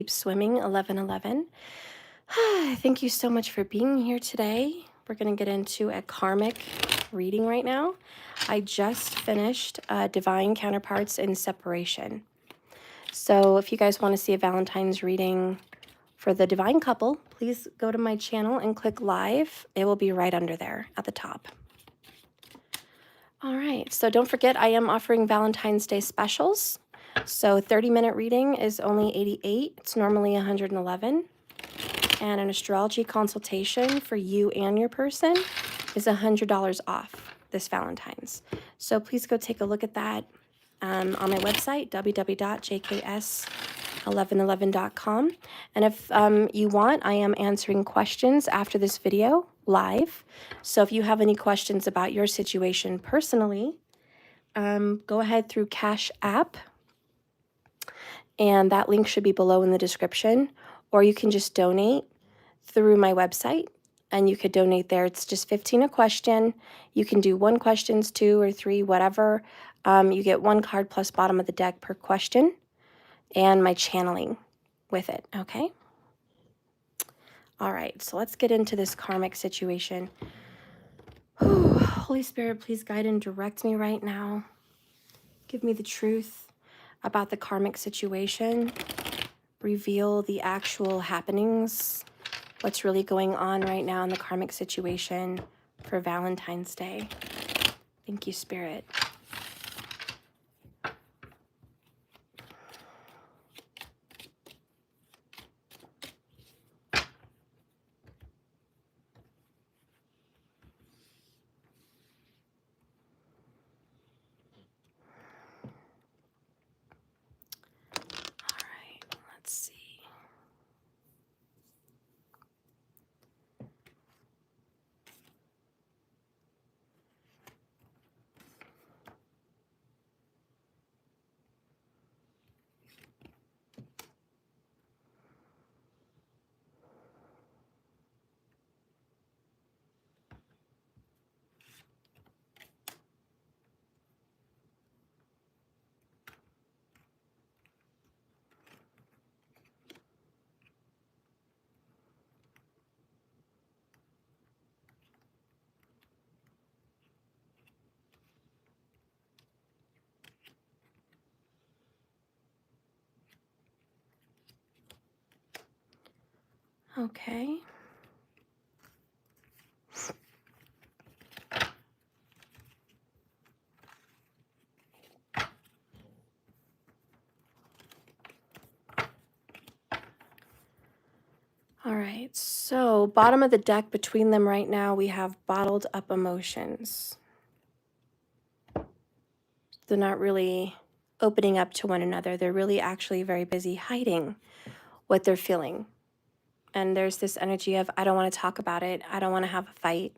Keep Swimming 1111. Thank you so much for being here today. We're going to get into a karmic reading right now. I just finished Divine Counterparts in Separation. So if you guys want to see a Valentine's reading for the divine couple, please go to my channel and click live. It will be right under there at the top. All right, so don't forget I am offering Valentine's Day specials. So 30-minute reading is only $88. It's normally $111. And an astrology consultation for you and your person is $100 off this Valentine's. So please go take a look at that on my website, www.jks1111.com. And if you want, I am answering questions after this video live. So if you have any questions about your situation personally, go ahead through Cash App, and that link should be below in the description, or you can just donate through my website, and you could donate there. It's just $15 a question. You can do 1 questions, 2 or 3, whatever. You get 1 card plus bottom of the deck per question, and my channeling with it, okay? All right, so let's get into this karmic situation. Whew. Holy Spirit, please guide and direct me right now. Give me the truth about the karmic situation. Reveal the actual happenings, what's really going on right now in the karmic situation for Valentine's Day. Thank you, Spirit. All right, let's see. Okay. All right, so bottom of the deck between them right now, we have bottled up emotions. They're not really opening up to one another. They're really actually very busy hiding what they're feeling. And there's this energy of, I don't want to talk about it. I don't want to have a fight.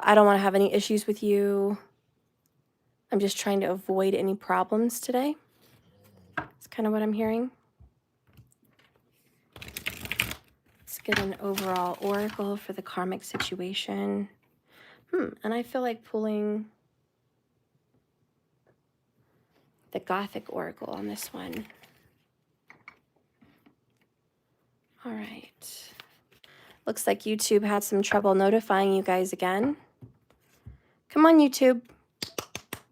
I don't want to have any issues with you. I'm just trying to avoid any problems today. That's kind of what I'm hearing. Let's get an overall oracle for the karmic situation. And I feel like pulling the Gothic oracle on this one. All right. Looks like YouTube had some trouble notifying you guys again. Come on, YouTube.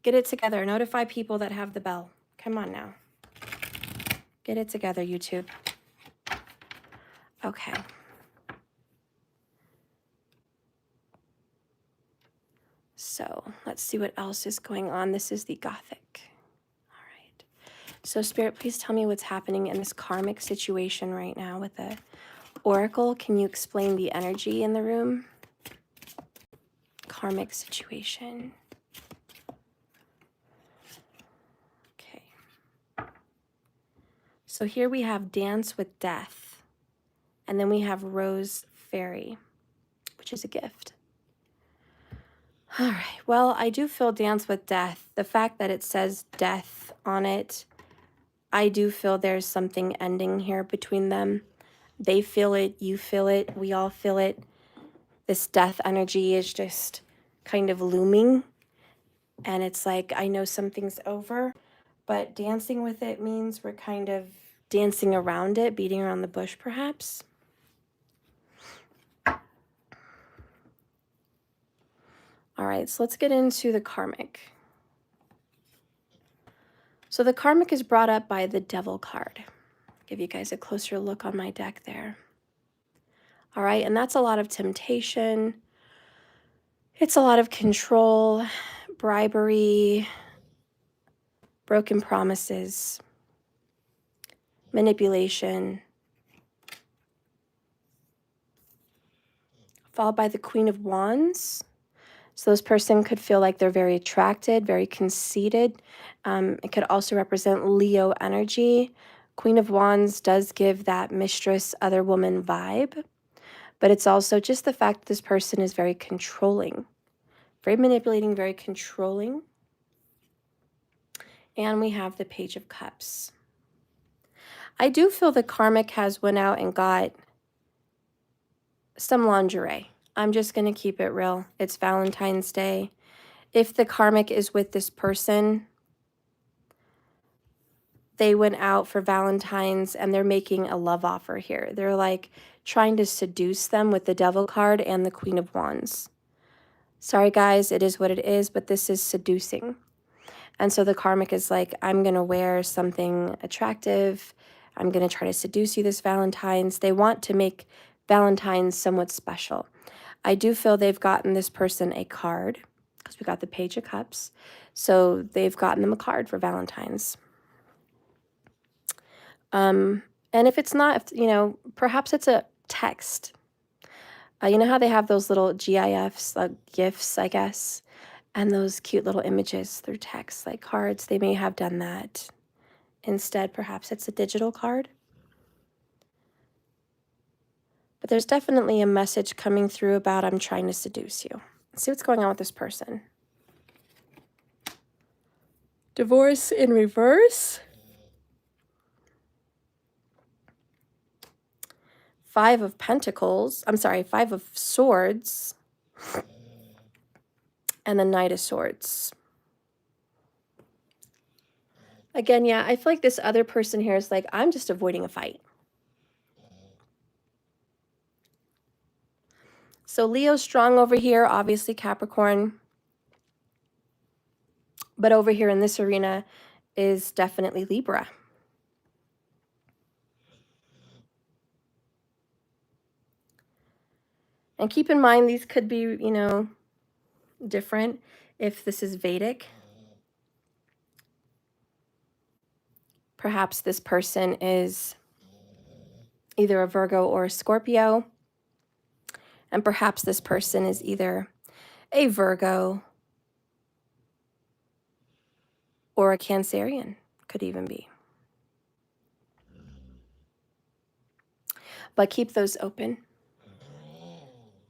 Get it together. Notify people that have the bell. Come on now. Get it together, YouTube. Okay. So let's see what else is going on. This is the Gothic. All right. So Spirit, please tell me what's happening in this karmic situation right now with the oracle. Can you explain the energy in the room? Karmic situation. Okay. So here we have Dance with Death. And then we have Rose Fairy, which is a gift. All right, well, I do feel Dance with Death. The fact that it says death on it, I do feel there's something ending here between them. They feel it, you feel it, we all feel it. This death energy is just kind of looming. And it's like, I know something's over, but dancing with it means we're kind of dancing around it, beating around the bush perhaps. All right, so let's get into the karmic. So the karmic is brought up by the devil card. Give you guys a closer look on my deck there. All right, and that's a lot of temptation. It's a lot of control, bribery, broken promises, manipulation, followed by the Queen of Wands. So this person could feel like they're very attracted, very conceited. It could also represent Leo energy. Queen of Wands does give that mistress, other woman vibe, but it's also just the fact that this person is very controlling, very manipulating, very controlling. And we have the Page of Cups. I do feel the karmic has went out and got some lingerie. I'm just going to keep it real. It's Valentine's Day. If the karmic is with this person, they went out for Valentine's and they're making a love offer here. They're like trying to seduce them with the Devil card and the Queen of Wands. Sorry guys, it is what it is, but this is seducing. And so the karmic is like, I'm going to wear something attractive. I'm going to try to seduce you this Valentine's. They want to make Valentine's somewhat special. I do feel they've gotten this person a card because we got the Page of Cups. So they've gotten them a card for Valentine's. And if it's not, you know, perhaps it's a text. You know how they have those little GIFs, GIFs, I guess, and those cute little images through text, like cards. They may have done that. Instead, perhaps it's a digital card. But there's definitely a message coming through about I'm trying to seduce you. Let's see what's going on with this person. Divorce in reverse. 5 of Pentacles. I'm sorry, 5 of Swords. And the Knight of Swords. Again, yeah, I feel like this other person here is like, I'm just avoiding a fight. So Leo's strong over here, obviously Capricorn. But over here in this arena is definitely Libra. And keep in mind, these could be, you know, different if this is Vedic. Perhaps this person is either a Virgo or a Scorpio. And perhaps this person is either a Virgo or a Cancerian, could even be. But keep those open.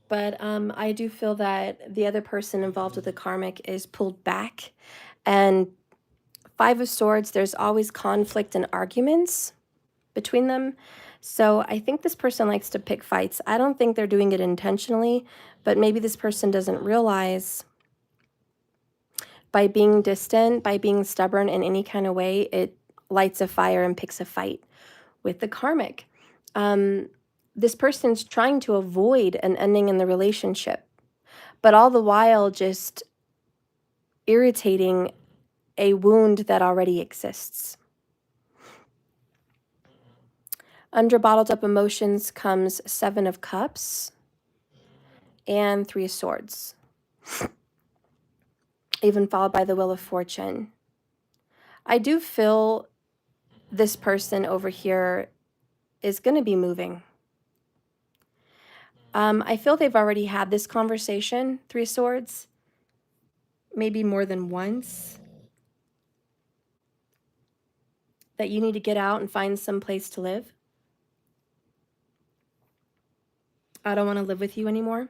But I do feel that the other person involved with the karmic is pulled back. And 5 of Swords, there's always conflict and arguments between them. So I think this person likes to pick fights. I don't think they're doing it intentionally, but maybe this person doesn't realize by being distant, by being stubborn in any kind of way, it lights a fire and picks a fight with the karmic. This person's trying to avoid an ending in the relationship, but all the while just irritating a wound that already exists. Under bottled up emotions comes 7 of Cups and 3 of Swords, even followed by the Wheel of Fortune. I do feel this person over here is going to be moving. I feel they've already had this conversation, 3 of Swords, maybe more than once, that you need to get out and find some place to live. I don't want to live with you anymore.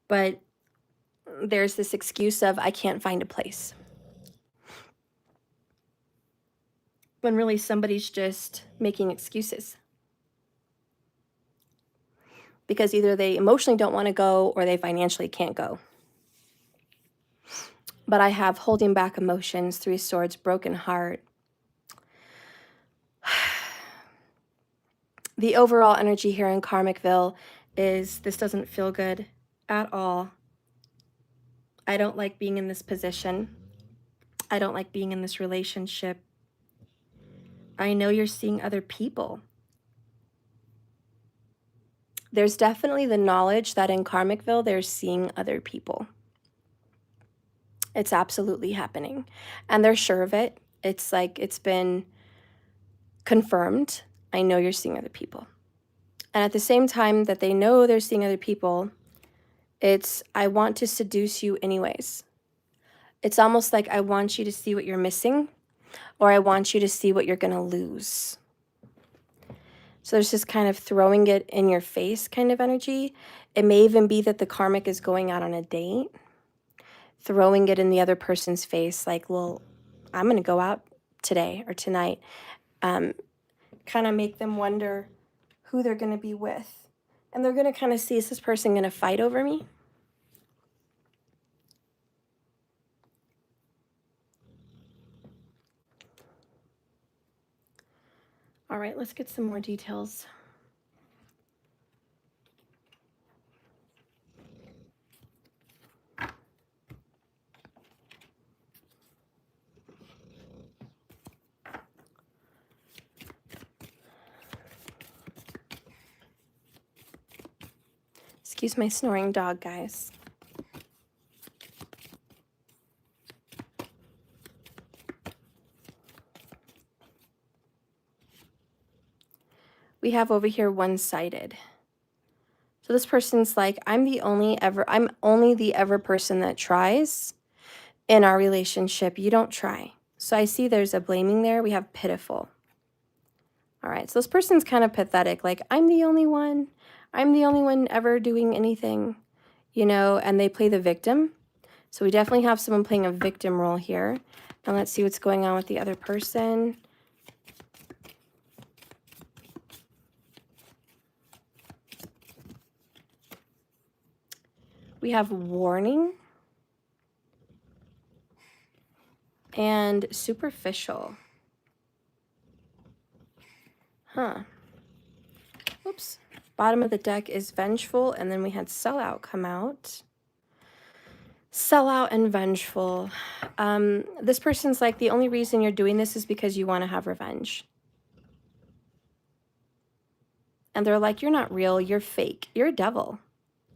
But there's this excuse of, I can't find a place. When really somebody's just making excuses. Because either they emotionally don't want to go or they financially can't go. But I have holding back emotions, 3 swords, broken heart. The overall energy here in Karmicville is this doesn't feel good at all. I don't like being in this position. I don't like being in this relationship. I know you're seeing other people. There's definitely the knowledge that in Karmicville, they're seeing other people. It's absolutely happening. And they're sure of it. It's like it's been confirmed. I know you're seeing other people. And at the same time that they know they're seeing other people, it's, I want to seduce you anyways. It's almost like I want you to see what you're missing, or I want you to see what you're going to lose. So there's just kind of throwing it in your face kind of energy. It may even be that the karmic is going out on a date, throwing it in the other person's face like, well, I'm going to go out today or tonight. Kind of make them wonder who they're going to be with. And they're going to kind of see, is this person going to fight over me? All right, let's get some more details. Excuse my snoring dog, guys. We have over here one-sided. So this person's like, I'm only the ever person that tries in our relationship. You don't try. So I see there's a blaming there. We have pitiful. All right, so this person's kind of pathetic. Like, I'm the only one. I'm the only one ever doing anything, you know, and they play the victim. So we definitely have someone playing a victim role here. And let's see what's going on with the other person. We have warning and superficial. Huh. Oops. Bottom of the deck is vengeful, and then we had sellout come out. Sellout and vengeful. This person's like, the only reason you're doing this is because you want to have revenge. And they're like, you're not real, you're fake, you're a devil.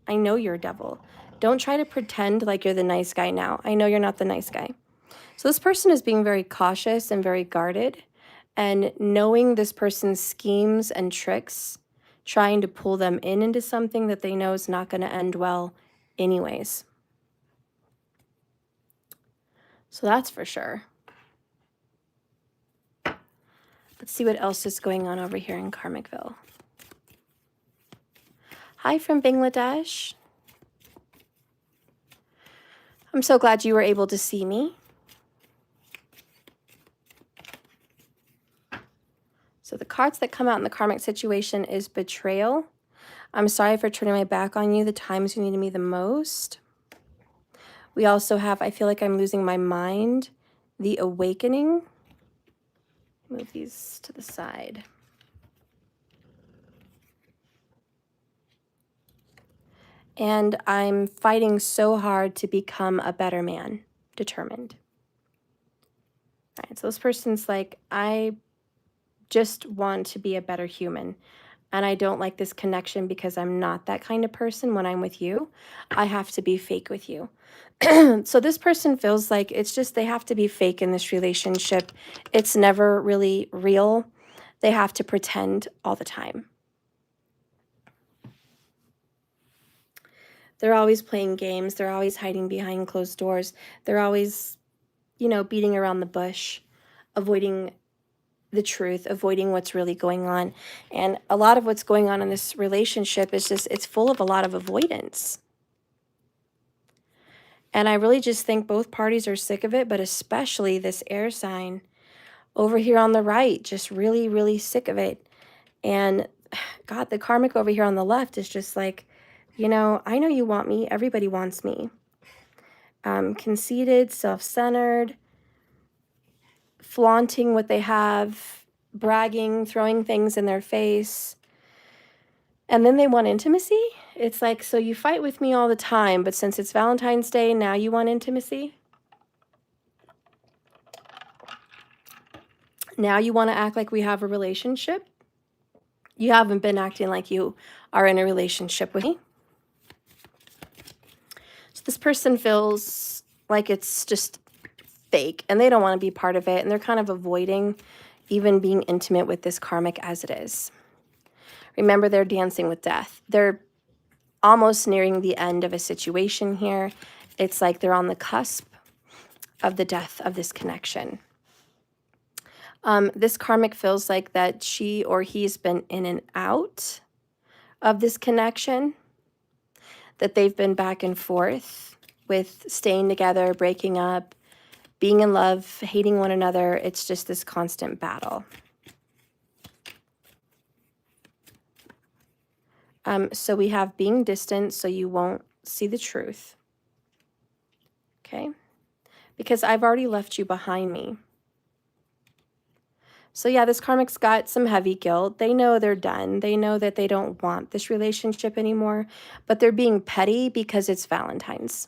I know you're a devil. Don't try to pretend like you're the nice guy now. I know you're not the nice guy. So this person is being very cautious and very guarded, and knowing this person's schemes and tricks, trying to pull them into something that they know is not going to end well anyways. So that's for sure. Let's see what else is going on over here in Karmicville. Hi from Bangladesh. I'm so glad you were able to see me. So the cards that come out in the karmic situation is betrayal. I'm sorry for turning my back on you the times you needed me the most. We also have, I feel like I'm losing my mind, the awakening. Move these to the side. And I'm fighting so hard to become a better man, determined. All right, so this person's like, I just want to be a better human. And I don't like this connection because I'm not that kind of person when I'm with you. I have to be fake with you. So this person feels like it's just they have to be fake in this relationship. It's never really real. They have to pretend all the time. They're always playing games. They're always hiding behind closed doors. They're always, you know, beating around the bush, avoiding the truth, avoiding what's really going on. And a lot of what's going on in this relationship is just, it's full of a lot of avoidance. And I really just think both parties are sick of it, but especially this air sign over here on the right, just really, really sick of it. And God, the karmic over here on the left is just like, you know, I know you want me. Everybody wants me. conceited, self-centered, flaunting what they have, bragging, throwing things in their face. And then they want intimacy. It's like, so you fight with me all the time, but since it's Valentine's Day, now you want intimacy? Now you want to act like we have a relationship? You haven't been acting like you are in a relationship with me. So this person feels like it's just fake and they don't want to be part of it, and they're kind of avoiding even being intimate with this karmic as it is. Remember, they're dancing with death. They're almost nearing the end of a situation here. It's like they're on the cusp of the death of this connection. This karmic feels like that she or he's been in and out of this connection, that they've been back and forth with staying together, breaking up, being in love, hating one another. It's just this constant battle. So we have being distant so you won't see the truth. Okay? Because I've already left you behind me. So yeah, this karmic's got some heavy guilt. They know they're done. They know that they don't want this relationship anymore, but they're being petty because it's Valentine's.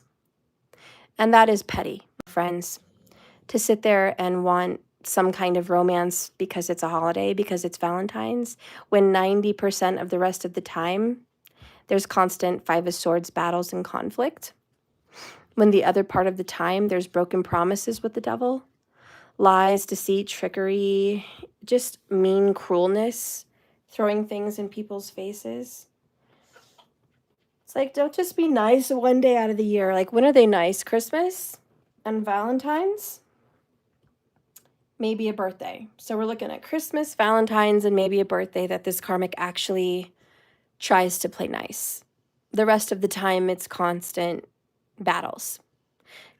And that is petty, friends, to sit there and want some kind of romance because it's a holiday, because it's Valentine's, when 90% of the rest of the time, there's constant Five of Swords battles and conflict. When the other part of the time, there's broken promises with the devil. Lies, deceit, trickery, just mean cruelness, throwing things in people's faces. It's like, don't just be nice one day out of the year. Like, when are they nice? Christmas and Valentine's? Maybe a birthday. So we're looking at Christmas, Valentine's, and maybe a birthday that this karmic actually tries to play nice. The rest of the time, it's constant battles,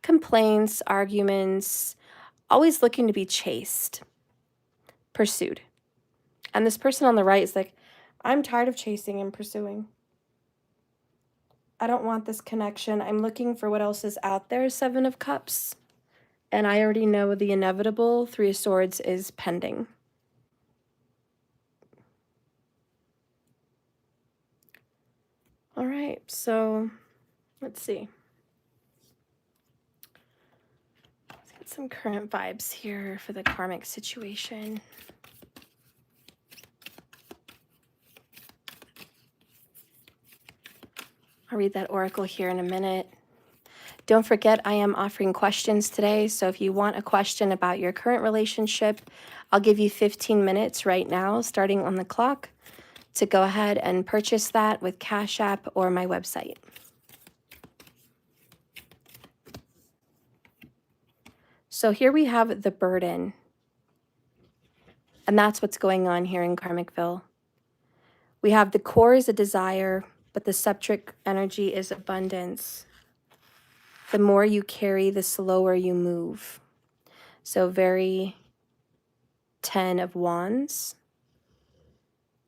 complaints, arguments, always looking to be chased, pursued. And this person on the right is like, I'm tired of chasing and pursuing. I don't want this connection. I'm looking for what else is out there. Seven of Cups. And I already know the inevitable. Three of Swords is pending. All right, so let's see. Let's get some current vibes here for the karmic situation. I'll read that oracle here in a minute. Don't forget, I am offering questions today. So if you want a question about your current relationship, I'll give you 15 minutes right now, starting on the clock, to go ahead and purchase that with Cash App or my website. So here we have the burden. And that's what's going on here in Karmicville. We have the core is a desire, but the subtric energy is abundance. The more you carry, the slower you move. So very 10 of Wands.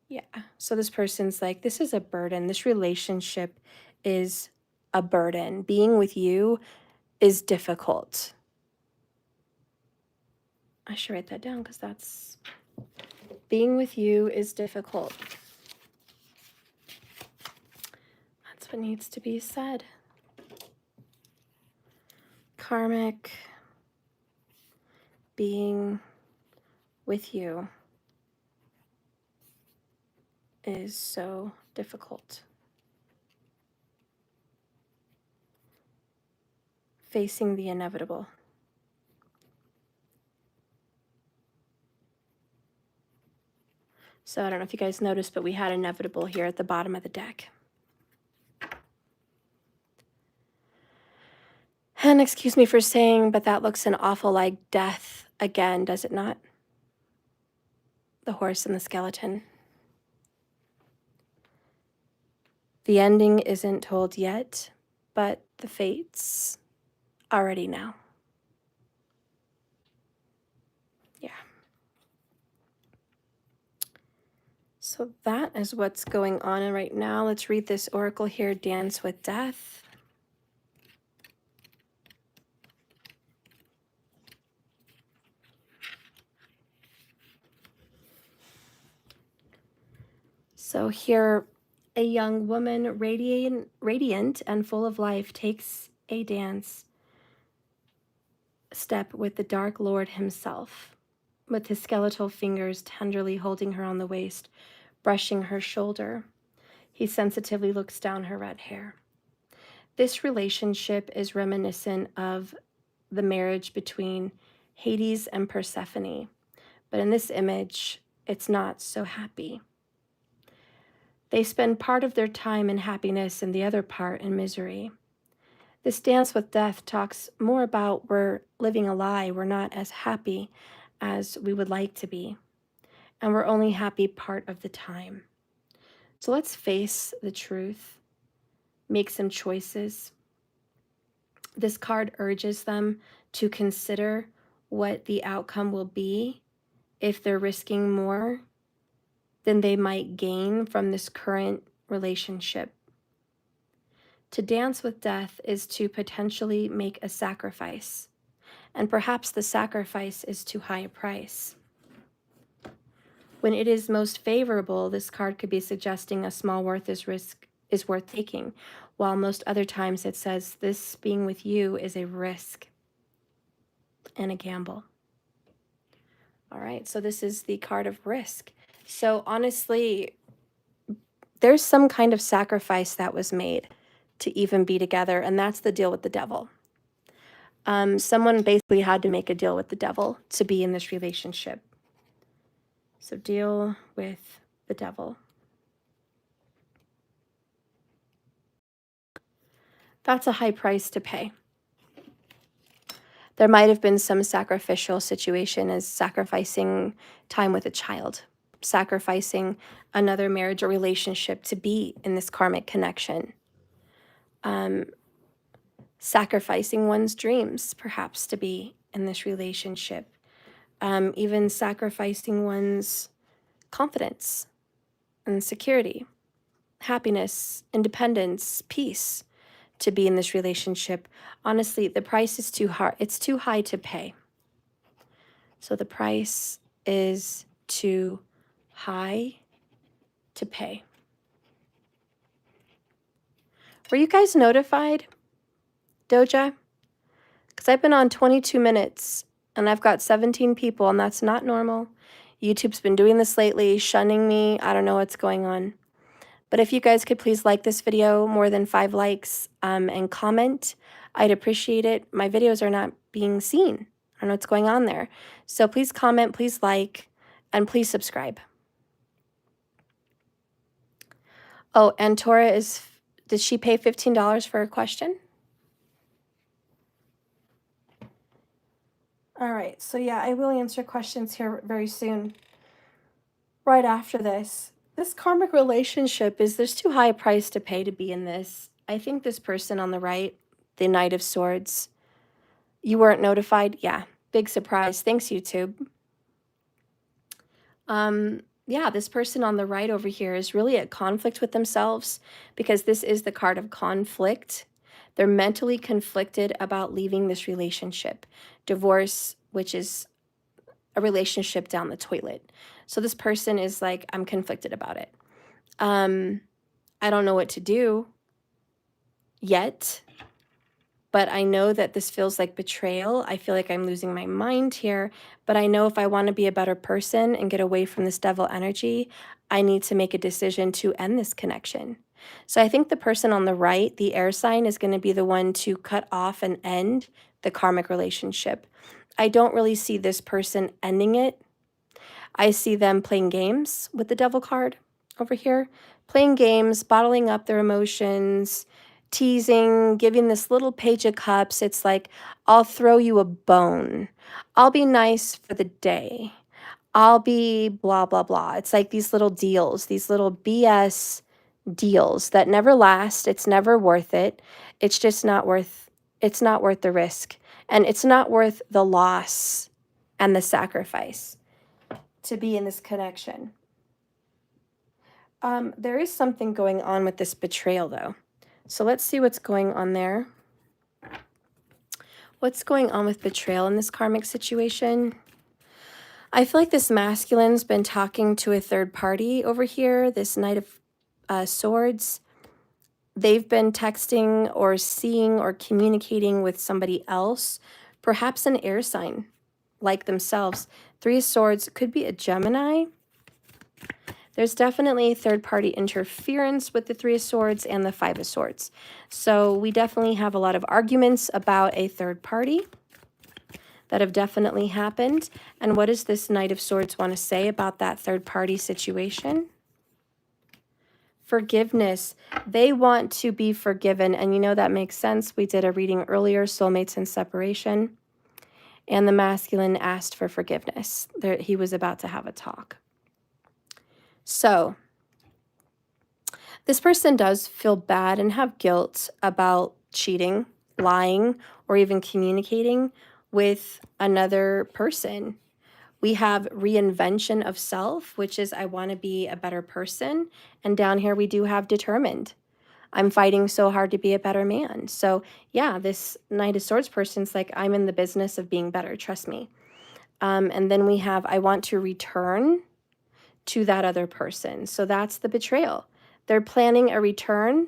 Yeah. So this person's like, this is a burden. This relationship is a burden. Being with you is difficult. I should write that down because that's, being with you is difficult. That's what needs to be said. Karmic, being with you is so difficult. Facing the inevitable. So I don't know if you guys noticed, but we had inevitable here at the bottom of the deck. And excuse me for saying, but that looks an awful like death again, does it not? The horse and the skeleton. The ending isn't told yet, but the fates already know. Yeah. So that is what's going on right now. Let's read this oracle here, Dance with Death. So here, a young woman, radiant and full of life, takes a dance step with the Dark Lord himself, with his skeletal fingers tenderly holding her on the waist, brushing her shoulder. He sensitively looks down her red hair. This relationship is reminiscent of the marriage between Hades and Persephone, but in this image, it's not so happy. They spend part of their time in happiness and the other part in misery. This dance with death talks more about we're living a lie, we're not as happy as we would like to be, and we're only happy part of the time. So let's face the truth, make some choices. This card urges them to consider what the outcome will be if they're risking more than they might gain from this current relationship. To dance with death is to potentially make a sacrifice, and perhaps the sacrifice is too high a price. When it is most favorable, this card could be suggesting a small worth is worth taking, while most other times it says this being with you is a risk and a gamble. All right, so this is the card of risk. So honestly, there's some kind of sacrifice that was made to even be together, and that's the deal with the devil. Someone basically had to make a deal with the devil to be in this relationship. So deal with the devil. That's a high price to pay. There might have been some sacrificial situation as sacrificing time with a child, sacrificing another marriage or relationship to be in this karmic connection. Sacrificing one's dreams, perhaps, to be in this relationship. Even sacrificing one's confidence and security, happiness, independence, peace to be in this relationship. Honestly, the price is too hard. It's too high to pay. So the price is too high to pay. Were you guys notified, Doja? Because I've been on 22 minutes and I've got 17 people, and that's not normal. YouTube's been doing this lately, shunning me. I don't know what's going on. But if you guys could please like this video, more than 5 likes, and comment, I'd appreciate it. My videos are not being seen. I don't know what's going on there. So please comment, please like, and please subscribe. Oh, and Tora did she pay $15 for a question? All right, so yeah, I will answer questions here very soon. Right after this. This karmic relationship there's too high a price to pay to be in this. I think this person on the right, the Knight of Swords, you weren't notified? Yeah, big surprise. Thanks, YouTube. Yeah, this person on the right over here is really at conflict with themselves because this is the card of conflict. They're mentally conflicted about leaving this relationship. Divorce, which is a relationship down the toilet. So this person is like, I'm conflicted about it. I don't know what to do yet, but I know that this feels like betrayal. I feel like I'm losing my mind here, but I know if I want to be a better person and get away from this devil energy, I need to make a decision to end this connection. So I think the person on the right, the air sign, is going to be the one to cut off and end the karmic relationship. I don't really see this person ending it. I see them playing games with the devil card over here, playing games, bottling up their emotions, teasing, giving this little page of cups. It's like, I'll throw you a bone. I'll be nice for the day. I'll be blah, blah, blah. It's like these little deals, these little BS deals that never last. It's never worth it. It's just not worth, it's not worth the risk. And it's not worth the loss and the sacrifice to be in this connection. There is something going on with this betrayal, though. So let's see what's going on there. What's going on with betrayal in this karmic situation? I feel like this masculine's been talking to a third party over here, this Knight of Swords. They've been texting or seeing or communicating with somebody else, perhaps an air sign like themselves. Three of Swords could be a Gemini. There's definitely third-party interference with the Three of Swords and the Five of Swords. So we definitely have a lot of arguments about a third party that have definitely happened. And what does this Knight of Swords want to say about that third-party situation? Forgiveness. They want to be forgiven. And you know that makes sense. We did a reading earlier, soulmates and separation. And the masculine asked for forgiveness. He was about to have a talk. So this person does feel bad and have guilt about cheating, lying, or even communicating with another person. We have reinvention of self, which is I want to be a better person. And down here we do have determined. I'm fighting so hard to be a better man. So yeah, this Knight of Swords person's like, I'm in the business of being better, trust me. And then we have, I want to return to that other person. So that's the betrayal. They're planning a return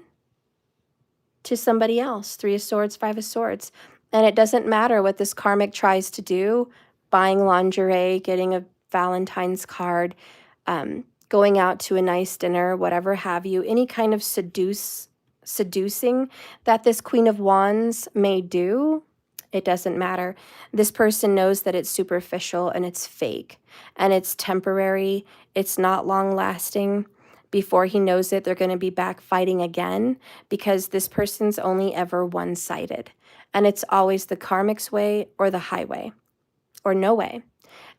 to somebody else. Three of Swords, Five of Swords. And it doesn't matter what this karmic tries to do, buying lingerie, getting a Valentine's card, going out to a nice dinner, whatever have you, any kind of seducing that this Queen of Wands may do, it doesn't matter. This person knows that it's superficial and it's fake and it's temporary. It's not long lasting. Before he knows it, they're going to be back fighting again because this person's only ever one-sided. And it's always the karmic's way or the highway or no way.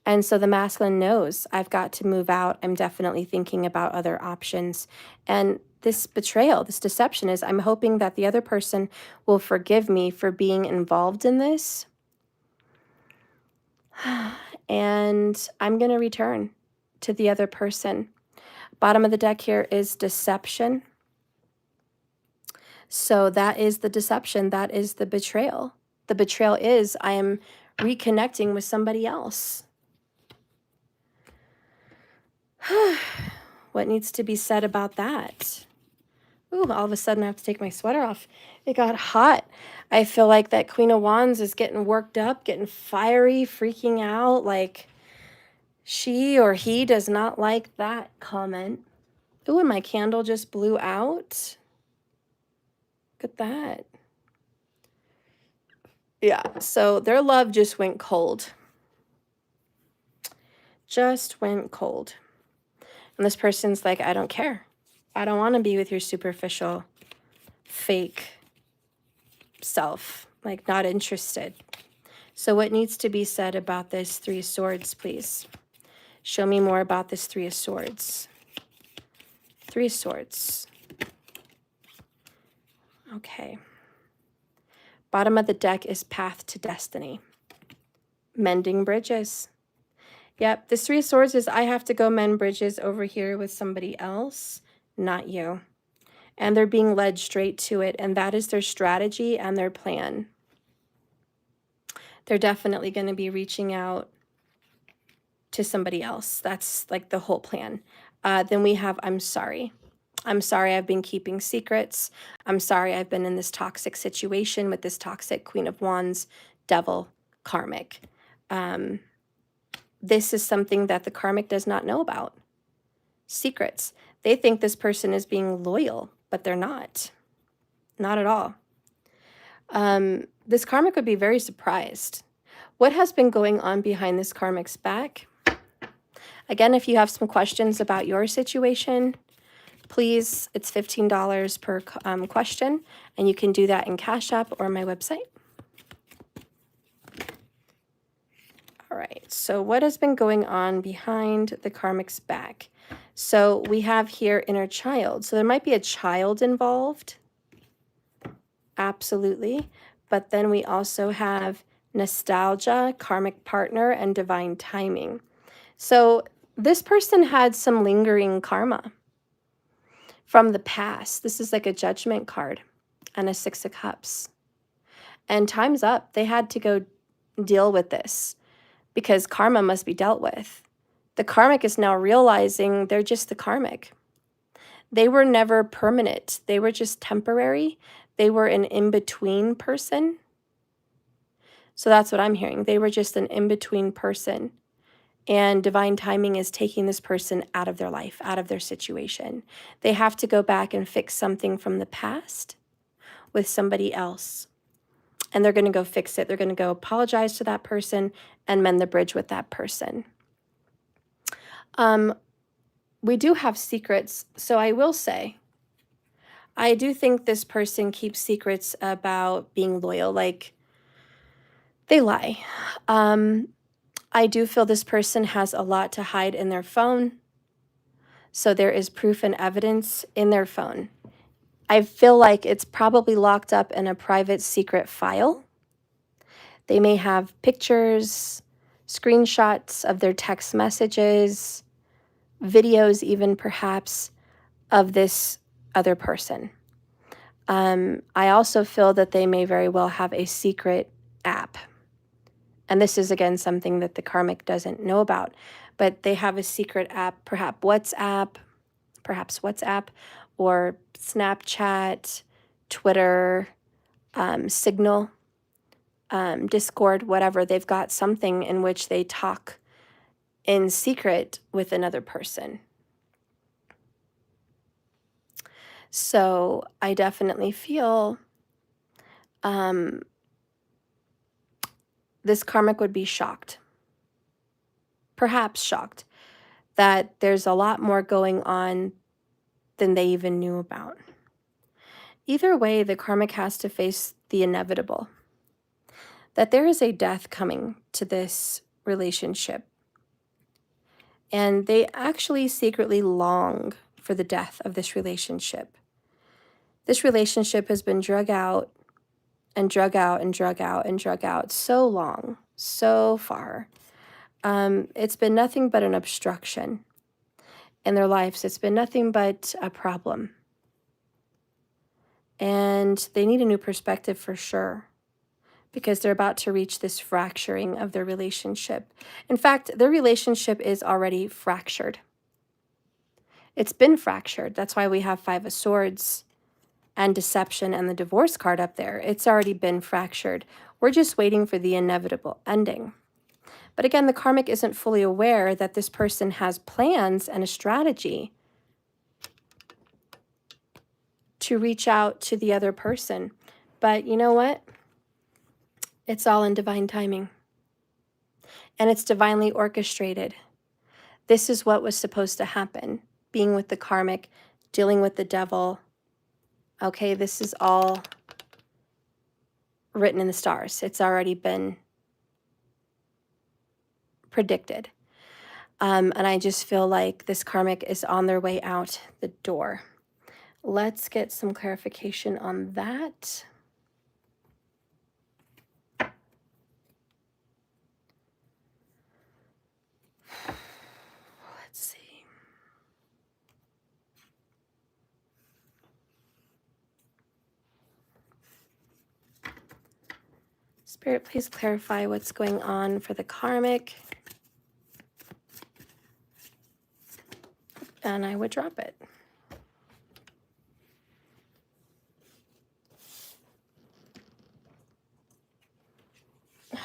And so the masculine knows I've got to move out. I'm definitely thinking about other options. And this betrayal, this deception is I'm hoping that the other person will forgive me for being involved in this. And I'm going to return to the other person. Bottom of the deck here is deception. So that is the deception. That is the betrayal. The betrayal is I am reconnecting with somebody else. What needs to be said about that? Ooh, all of a sudden I have to take my sweater off. It got hot. I feel like that Queen of Wands is getting worked up, getting fiery, freaking out. Like she or he does not like that comment. Ooh, and my candle just blew out. Look at that. Yeah, so their love just went cold. Just went cold. And this person's like, I don't care. I don't want to be with your superficial, fake self. Like, not interested. So what needs to be said about this Three of Swords, please? Show me more about this Three of Swords. Three of Swords. Okay. Bottom of the deck is Path to Destiny. Mending bridges. Yep, this Three of Swords is I have to go mend bridges over here with somebody else, not you. And they're being led straight to it, and that is their strategy and their plan. They're definitely going to be reaching out to somebody else. That's like the whole plan. Then we have, I'm sorry. I'm sorry I've been keeping secrets. I'm sorry I've been in this toxic situation with this toxic Queen of Wands, devil, karmic. This is something that the karmic does not know about. Secrets. They think this person is being loyal, but they're not. Not at all. This karmic would be very surprised. What has been going on behind this karmic's back? Again, if you have some questions about your situation, please, it's $15 per question, and you can do that in Cash App or my website. All right, so what has been going on behind the karmic's back? So we have here inner child. So there might be a child involved. Absolutely. But then we also have nostalgia, karmic partner, and divine timing. So this person had some lingering karma from the past. This is like a judgment card and a Six of Cups. And time's up. They had to go deal with this because karma must be dealt with. The karmic is now realizing they're just the karmic. They were never permanent. They were just temporary. They were an in-between person. So that's what I'm hearing. They were just an in-between person. And divine timing is taking this person out of their life, out of their situation. They have to go back and fix something from the past with somebody else. And they're going to go fix it. They're going to go apologize to that person and mend the bridge with that person. We do have secrets. So I will say, I do think this person keeps secrets about being loyal. Like, they lie. I do feel this person has a lot to hide in their phone. So there is proof and evidence in their phone. I feel like it's probably locked up in a private secret file. They may have pictures, screenshots of their text messages, videos even perhaps of this other person. I also feel that they may very well have a secret app. And this is, again, something that the karmic doesn't know about. But they have a secret app, perhaps WhatsApp, or Snapchat, Twitter, Signal, Discord, whatever. They've got something in which they talk in secret with another person. So I definitely feel this karmic would be shocked, perhaps shocked, that there's a lot more going on than they even knew about. Either way, the karmic has to face the inevitable, that there is a death coming to this relationship. And they actually secretly long for the death of this relationship. This relationship has been drug out and drug out and drug out and drug out so long, so far. It's been nothing but an obstruction in their lives. It's been nothing but a problem. And they need a new perspective for sure, because they're about to reach this fracturing of their relationship. In fact, their relationship is already fractured. It's been fractured. That's why we have Five of Swords and deception and the divorce card up there. It's already been fractured. We're just waiting for the inevitable ending. But again, the karmic isn't fully aware that this person has plans and a strategy to reach out to the other person. But you know what? It's all in divine timing. And it's divinely orchestrated. This is what was supposed to happen. Being with the karmic, dealing with the devil. Okay, this is all written in the stars. It's already been predicted. And I just feel like this karmic is on their way out the door. Let's get some clarification on that. Let's see. Spirit, please clarify what's going on for the karmic. And I would drop it.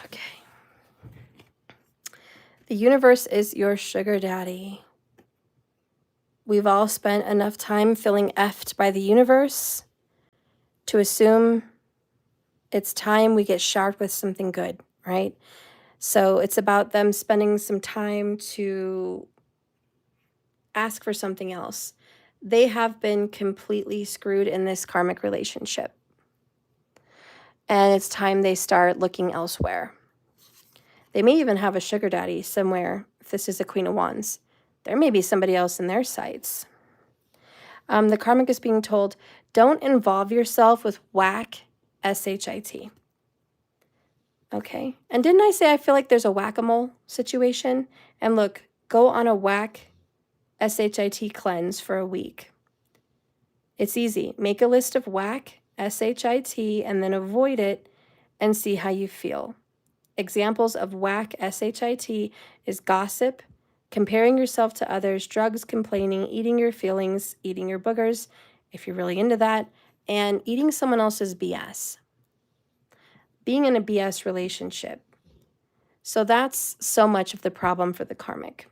Okay. The universe is your sugar daddy. We've all spent enough time feeling effed by the universe to assume it's time we get showered with something good, right? So it's about them spending some time to ask for something else. They have been completely screwed in this karmic relationship. And it's time they start looking elsewhere. They may even have a sugar daddy somewhere. If this is a Queen of Wands, there may be somebody else in their sights. The karmic is being told, don't involve yourself with whack, S-H-I-T. Okay. And didn't I say I feel like there's a whack-a-mole situation? And look, go on a whack, S-H-I-T cleanse for a week. It's easy. Make a list of whack, S-H-I-T, and then avoid it and see how you feel. Examples of whack, S-H-I-T, is gossip, comparing yourself to others, drugs, complaining, eating your feelings, eating your boogers, if you're really into that, and eating someone else's BS. Being in a BS relationship. So that's so much of the problem for the karmic.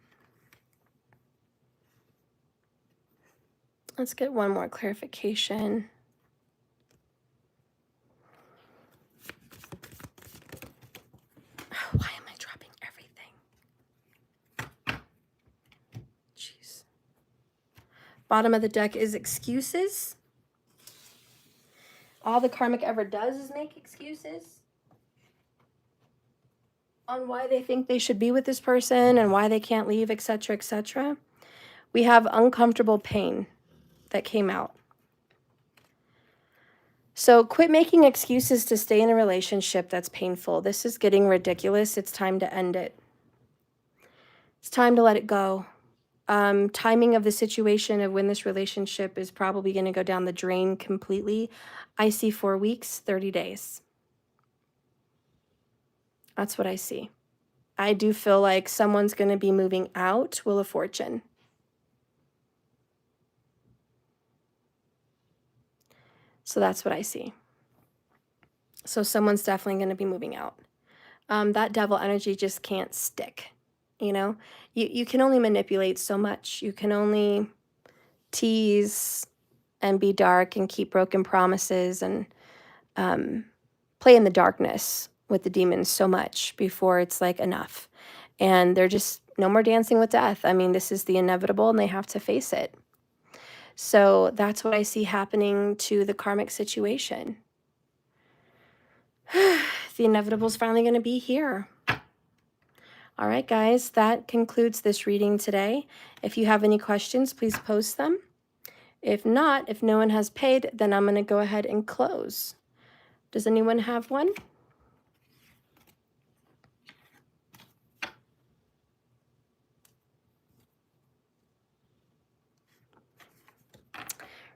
Let's get one more clarification. Why am I dropping everything? Jeez. Bottom of the deck is excuses. All the karmic ever does is make excuses on why they think they should be with this person and why they can't leave, etc., etc. We have uncomfortable pain that came out. So quit making excuses to stay in a relationship that's painful. This is getting ridiculous. It's time to end it. It's time to let it go. Timing of the situation of when this relationship is probably going to go down the drain completely. I see 4 weeks, 30 days. That's what I see. I do feel like someone's going to be moving out. Wheel of Fortune. So that's what I see. So someone's definitely going to be moving out. That devil energy just can't stick. You know, you can only manipulate so much. You can only tease and be dark and keep broken promises and play in the darkness with the demons so much before it's like enough. And they're just no more dancing with death. I mean, this is the inevitable and they have to face it. So that's what I see happening to the karmic situation. The inevitable is finally going to be here. All right, guys, that concludes this reading today. If you have any questions, please post them. If not, if no one has paid, then I'm going to go ahead and close. Does anyone have one?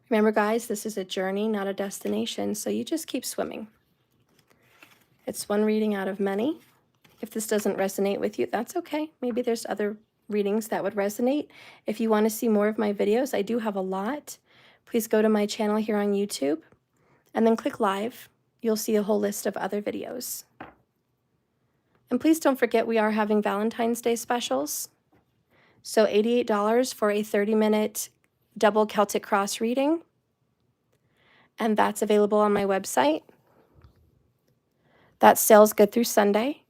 Remember, guys, this is a journey, not a destination, so you just keep swimming. It's one reading out of many. If this doesn't resonate with you, that's okay. Maybe there's other readings that would resonate. If you want to see more of my videos, I do have a lot. Please go to my channel here on YouTube and then click live. You'll see a whole list of other videos. And please don't forget we are having Valentine's Day specials. So $88 for a 30-minute double Celtic cross reading. And that's available on my website. That sale's good through Sunday.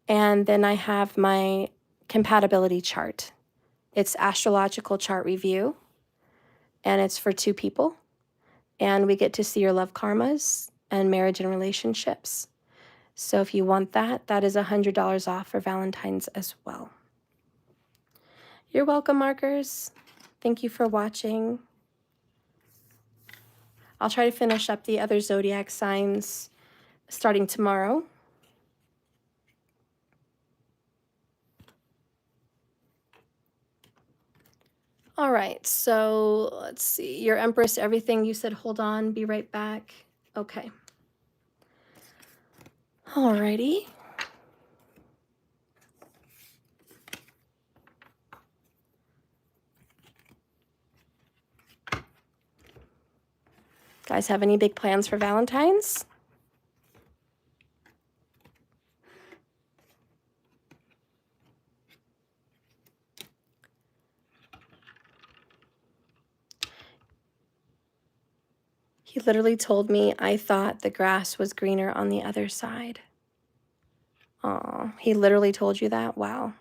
And then I have my compatibility chart. It's astrological chart review. And it's for 2 people. And we get to see your love karmas and marriage and relationships. So if you want that, that is $100 off for Valentine's as well. You're welcome, markers. Thank you for watching. I'll try to finish up the other zodiac signs starting tomorrow. All right, so let's see. Your Empress, everything you said, hold on, be right back. Okay. All righty. Guys, have any big plans for Valentine's? He literally told me I thought the grass was greener on the other side. Oh, he literally told you that? Wow.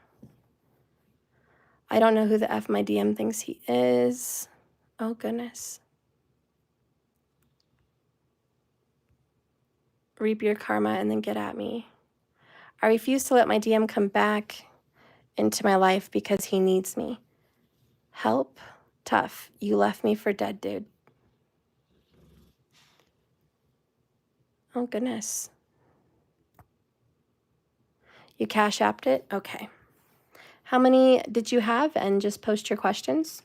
I don't know who the F my DM thinks he is. Oh, goodness. Reap your karma and then get at me. I refuse to let my DM come back into my life because he needs me. Help? Tough. You left me for dead, dude. Oh, goodness. You cash apped it? Okay. How many did you have? And just post your questions.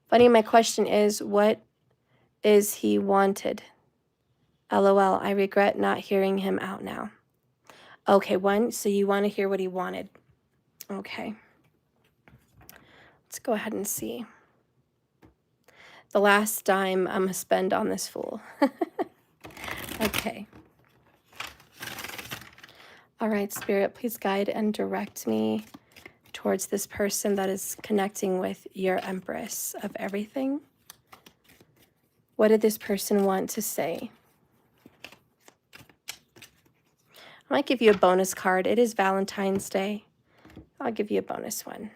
Funny, my question is, what is he wanted? LOL, I regret not hearing him out now. Okay, one, so you want to hear what he wanted. Okay. Let's go ahead and see. The last dime I'm going to spend on this fool. Okay. All right, Spirit, please guide and direct me towards this person that is connecting with your Empress of everything. What did this person want to say? I might give you a bonus card. It is Valentine's Day. I'll give you a bonus one.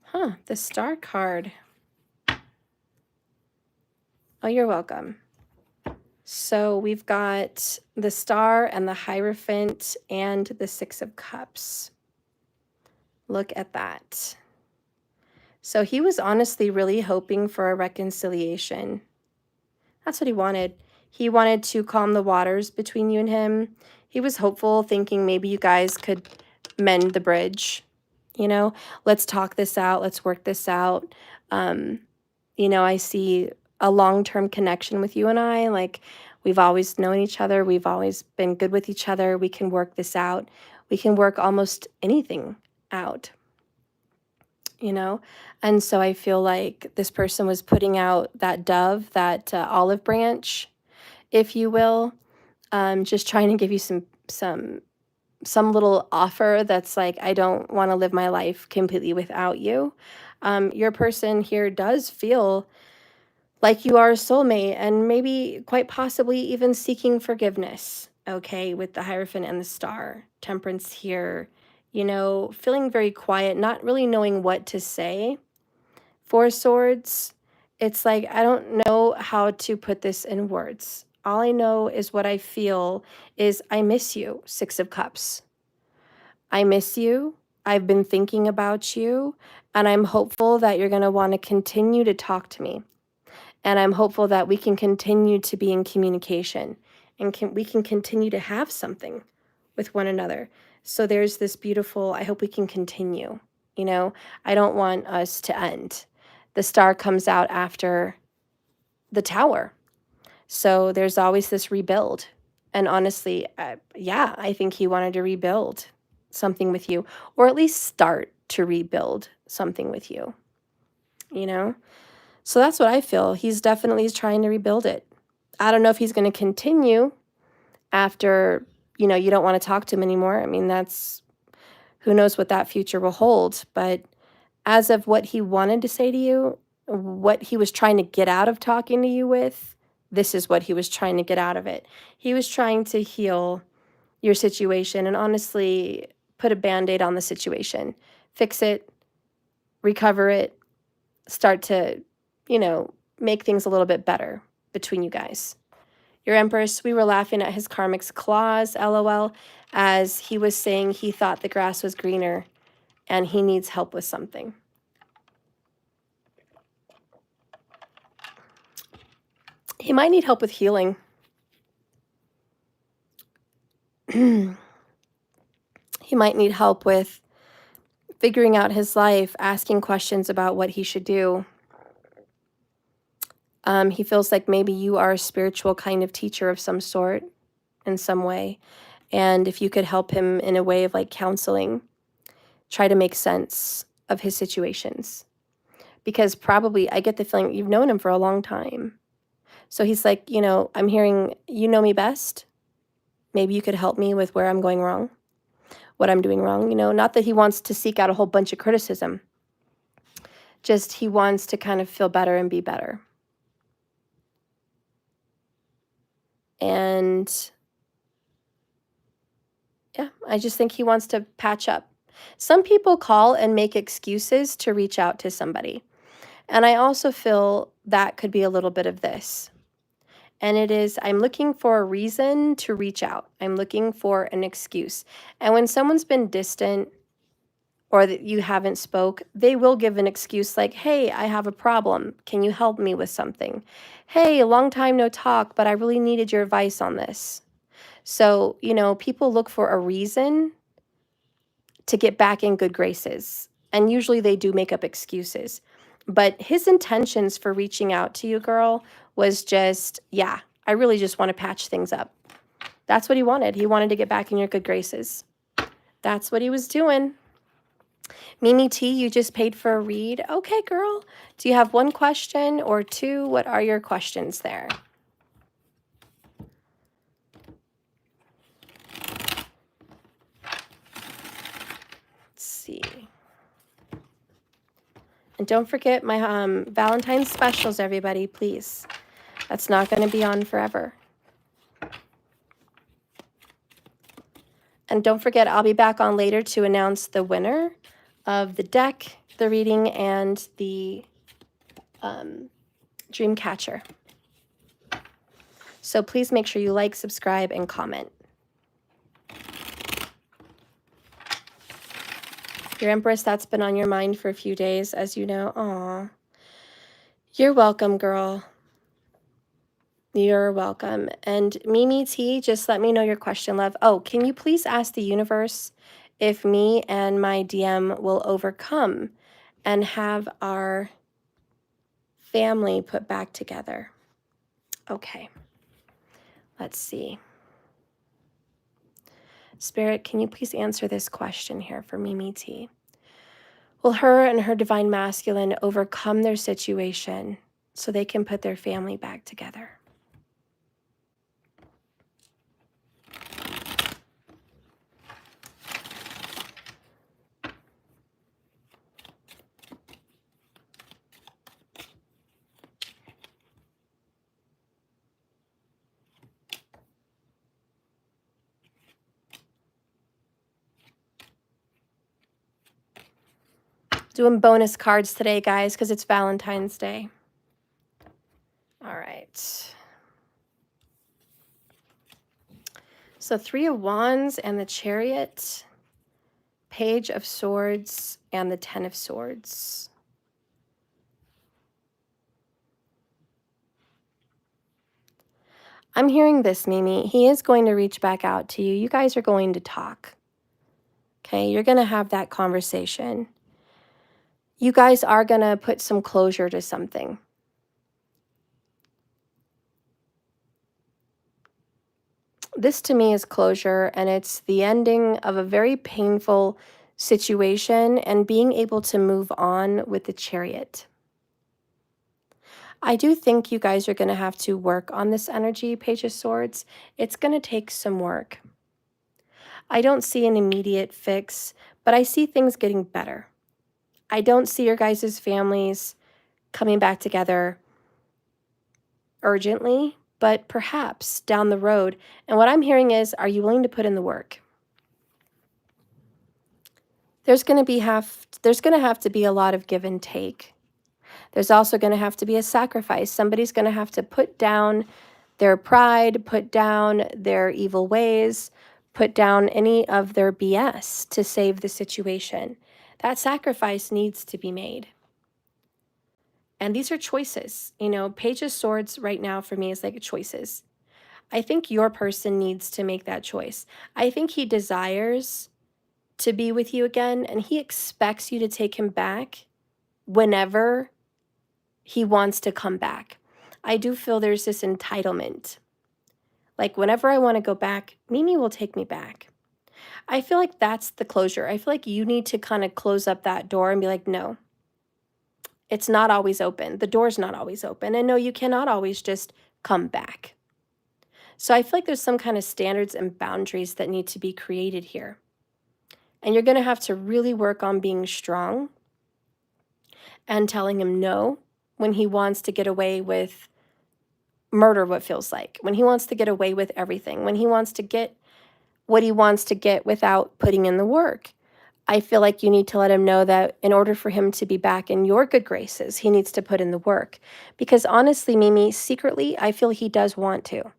Huh, the Star card. Oh, you're welcome. So we've got the Star and the Hierophant and the Six of Cups. Look at that. So he was honestly really hoping for a reconciliation. That's what he wanted. He wanted to calm the waters between you and him. He was hopeful, thinking maybe you guys could mend the bridge. You know, let's talk this out. Let's work this out. You know, I see a long-term connection with you and I. Like, we've always known each other. We've always been good with each other. We can work this out. We can work almost anything out, you know? And so I feel like this person was putting out that dove, that olive branch, if you will, just trying to give you some little offer that's like, I don't want to live my life completely without you. Your person here does feel like you are a soulmate, and maybe quite possibly even seeking forgiveness, okay, with the Hierophant and the Star. Temperance here, you know, feeling very quiet, not really knowing what to say. Four Swords, it's like, I don't know how to put this in words. All I know is what I feel is I miss you, Six of Cups. I miss you. I've been thinking about you, and I'm hopeful that you're going to want to continue to talk to me. And I'm hopeful that we can continue to be in communication, and we can continue to have something with one another. So there's this beautiful, I hope we can continue. You know, I don't want us to end. The Star comes out after the Tower. So there's always this rebuild. And honestly, yeah, I think he wanted to rebuild something with you, or at least start to rebuild something with you, you know? So that's what I feel. He's definitely trying to rebuild it. I don't know if he's going to continue after, you know, you don't want to talk to him anymore. I mean, that's, who knows what that future will hold. But as of what he wanted to say to you, what he was trying to get out of talking to you with, this is what he was trying to get out of it. He was trying to heal your situation and honestly put a Band-Aid on the situation. Fix it, recover it, start to, you know, make things a little bit better between you guys. Your Empress, we were laughing at his Karmic's claws, LOL, as he was saying he thought the grass was greener and he needs help with something. He might need help with healing. He might need help with figuring out his life, asking questions about what he should do. He feels like maybe you are a spiritual kind of teacher of some sort in some way. And if you could help him in a way of like counseling, try to make sense of his situations. Because probably, I get the feeling you've known him for a long time. So he's like, you know, I'm hearing you know me best. Maybe you could help me with where I'm going wrong, what I'm doing wrong. You know, not that he wants to seek out a whole bunch of criticism. Just he wants to kind of feel better and be better. And yeah, I just think he wants to patch up. Some people call and make excuses to reach out to somebody. And I also feel that could be a little bit of this. And it is, I'm looking for a reason to reach out. I'm looking for an excuse. And when someone's been distant or that you haven't spoke, they will give an excuse like, hey, I have a problem. Can you help me with something? Hey, a long time no talk, but I really needed your advice on this. So, you know, people look for a reason to get back in good graces And usually they do make up excuses. But his intentions for reaching out to you, girl, was just, yeah, I really just want to patch things up. That's what he wanted. He wanted to get back in your good graces. That's what he was doing. Mimi T, you just paid for a read. Okay, girl. Do you have one question or two? What are your questions there? Let's see. And don't forget my Valentine's specials, everybody, please. That's not going to be on forever. And don't forget, I'll be back on later to announce the winner of the deck, the reading, and the dream catcher. So please make sure you like, subscribe, and comment. Your Empress, that's been on your mind for a few days, as you know. Aw. You're welcome, girl. You're welcome. And Mimi T, just let me know your question, love. Oh, can you please ask the universe if me and my DM will overcome and have our family put back together? Okay. Let's see. Spirit, can you please answer this question here for Mimi T? Will her and her divine masculine overcome their situation so they can put their family back together? Doing bonus cards today, guys, because it's Valentine's Day. All right. So 3 of Wands and the Chariot, Page of Swords, and the 10 of Swords. I'm hearing this, Mimi. He is going to reach back out to you. You guys are going to talk. Okay, you're going to have that conversation. You guys are going to put some closure to something. This to me is closure, and it's the ending of a very painful situation and being able to move on with the Chariot. I do think you guys are going to have to work on this energy, Page of Swords. It's going to take some work. I don't see an immediate fix, but I see things getting better. I don't see your guys' families coming back together urgently, but perhaps down the road. And what I'm hearing is, are you willing to put in the work? There's going to have to be a lot of give and take. There's also going to have to be a sacrifice. Somebody's going to have to put down their pride, put down their evil ways, put down any of their BS to save the situation. That sacrifice needs to be made. And these are choices. You know, Page of Swords right now for me is like choices. I think your person needs to make that choice. I think he desires to be with you again, and he expects you to take him back whenever he wants to come back. I do feel there's this entitlement. Like, whenever I want to go back, Mimi will take me back. I feel like that's the closure. I feel like you need to kind of close up that door and be like, no, it's not always open. The door's not always open. And no, you cannot always just come back. So I feel like there's some kind of standards and boundaries that need to be created here. And you're going to have to really work on being strong and telling him no when he wants to get away with murder, what feels like, when he wants to get away with everything, when he wants to get what he wants to get without putting in the work. I feel like you need to let him know that in order for him to be back in your good graces, he needs to put in the work. Because honestly, Mimi, secretly, I feel he does want to.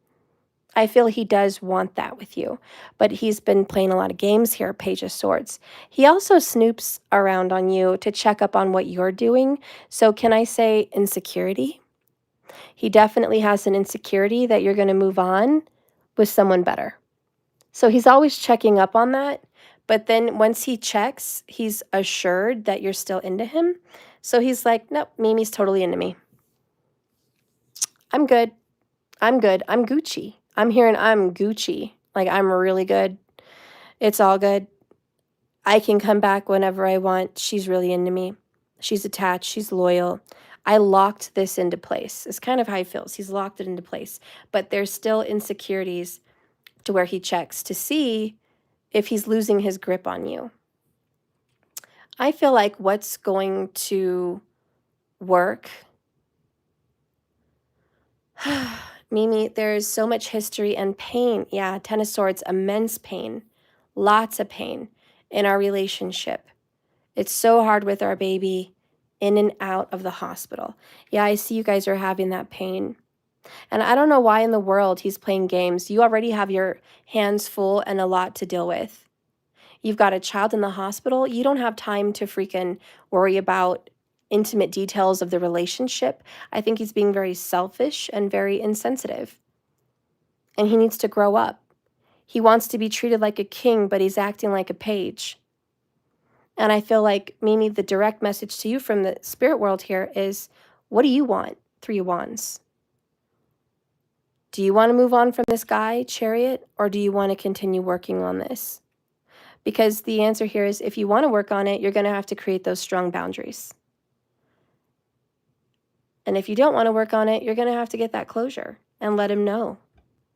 I feel he does want that with you. But he's been playing a lot of games here, Page of Swords. He also snoops around on you to check up on what you're doing. So can I say insecurity? He definitely has an insecurity that you're going to move on with someone better. So he's always checking up on that, But then once he checks, he's assured that you're still into him. So he's like, nope, Mimi's totally into me. I'm good. I'm good. I'm Gucci. I'm hearing I'm Gucci. Like, I'm really good. It's all good. I can come back whenever I want. She's really into me. She's attached. She's loyal. I locked this into place. It's kind of how he feels. He's locked it into place. But there's still insecurities to where he checks to see if he's losing his grip on you. I feel like what's going to work, Mimi, there's so much history and pain. Yeah, Ten of Swords, immense pain, lots of pain in our relationship. It's so hard with our baby in and out of the hospital. Yeah, I see you guys are having that pain. And I don't know why in the world he's playing games. You already have your hands full and a lot to deal with. You've got a child in the hospital. You don't have time to freaking worry about intimate details of the relationship. I think he's being very selfish and very insensitive. And he needs to grow up. He wants to be treated like a king, but he's acting like a page. And I feel like, Mimi, the direct message to you from the spirit world here is, what do you want? Three of Wands. Do you want to move on from this guy, Chariot, or do you want to continue working on this? Because the answer here is, if you want to work on it, you're going to have to create those strong boundaries. And if you don't want to work on it, you're going to have to get that closure and let him know,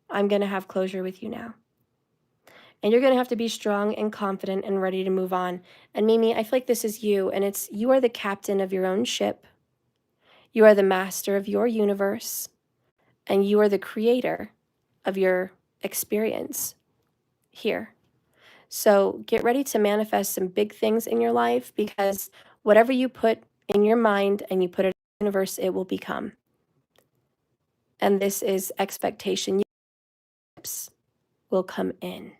I'm going to have closure with you now. And you're going to have to be strong and confident and ready to move on. And Mimi, I feel like this is you, and it's, you are the captain of your own ship. You are the master of your universe, and you are the creator of your experience here. So get ready to manifest some big things in your life, because whatever you put in your mind and you put it in the universe, it will become. And this is expectation. Will come in.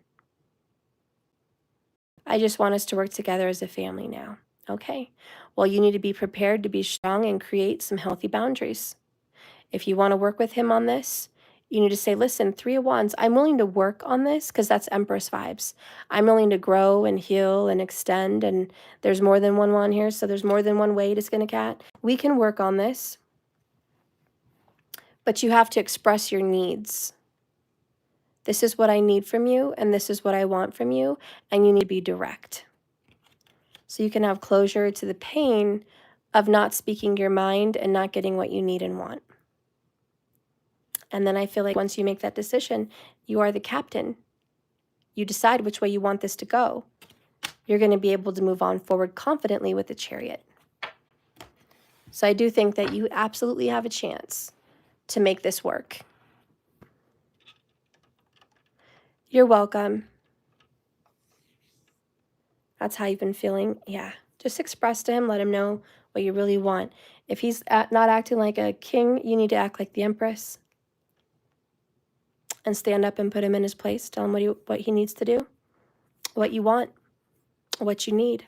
I just want us to work together as a family now. Okay. Well, you need to be prepared to be strong and create some healthy boundaries. If you want to work with him on this, you need to say, listen, Three of Wands, I'm willing to work on this, because that's Empress vibes. I'm willing to grow and heal and extend, and there's more than one wand here, so there's more than one way to skin a cat. We can work on this, but you have to express your needs. This is what I need from you, and this is what I want from you, and you need to be direct. So you can have closure to the pain of not speaking your mind and not getting what you need and want. And then I feel like once you make that decision, you are the captain. You decide which way you want this to go. You're going to be able to move on forward confidently with the Chariot. So I do think that you absolutely have a chance to make this work. You're welcome. That's how you've been feeling. Yeah. Just express to him, let him know what you really want. If he's not acting like a king, you need to act like the Empress. And stand up and put him in his place. Tell him what he needs to do, what you want, what you need.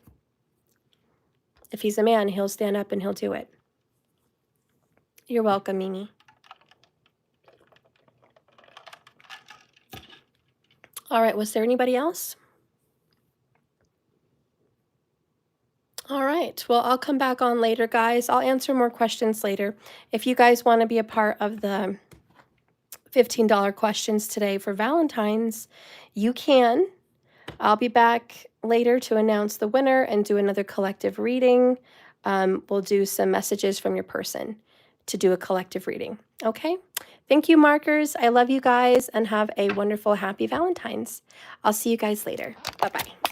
If he's a man, he'll stand up and he'll do it. You're welcome, Mimi. All right, was there anybody else? All right, well, I'll come back on later, guys. I'll answer more questions later. If you guys want to be a part of the $15 questions today for Valentine's, you can. I'll be back later to announce the winner and do another collective reading. We'll do some messages from your person to do a collective reading. Okay? Thank you, markers. I love you guys, and have a wonderful, happy Valentine's. I'll see you guys later. Bye-bye.